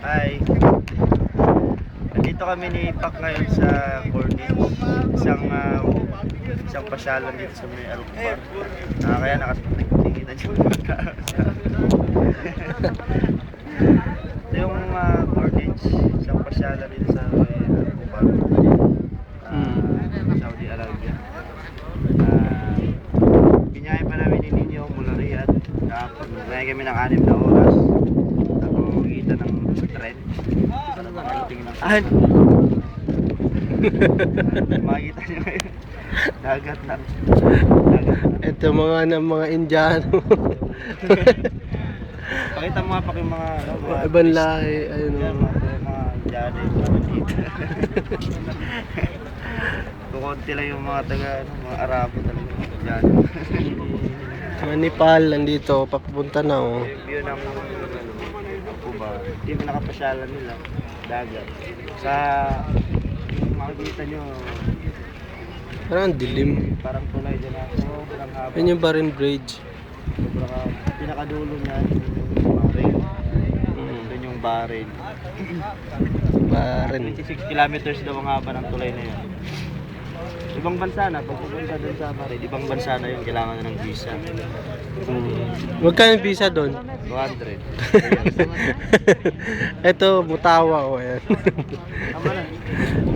Hi. Nandito kami ni Pak ngayon sa Corniche. Isang pasyalan dito sa may Alupar. Kaya nakatingin yung mga tao. Ito yung Corniche. Isang pasyalan dito sa may Alupar. Saudi Arabia. Binyahe pa namin ni Ninyo mula Riyadh. Binyahe kami ng 6 na oras. Kita ng trend para makarating ng makikita nyo ngayon dagat na Ito mga Indiano. pakita mo nga pa yung mga Ibang lahi. Ayun yan, o. mga Indiano yung mga dito kukunti lang yung mga taga mga Arabo talaga Indiano. Mga Nepal nandito. Papunta na o. Yung view ng Cuba hindi mo nakapasyalan nila dagat sa makikita nyo Parang dilim. parang tulay dyan na sobrang haba Yan yung Barin Bridge. sobrang pinakadulo niya yung Bahrain doon yung Bahrain Barin. 26 kilometers daw ang haba ng tulay na yun. Ibang bansa na, pag pupunta doon sa Bahrain, ibang bansa na yun, kailangan na ng visa. Magkano yung visa doon? 200. Ito, Mutawa o. Ayan. Tama na.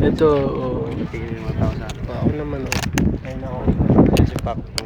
Ito, o. Tingin yung mga tao sa Ako naman o. Ayun ako. si Pak.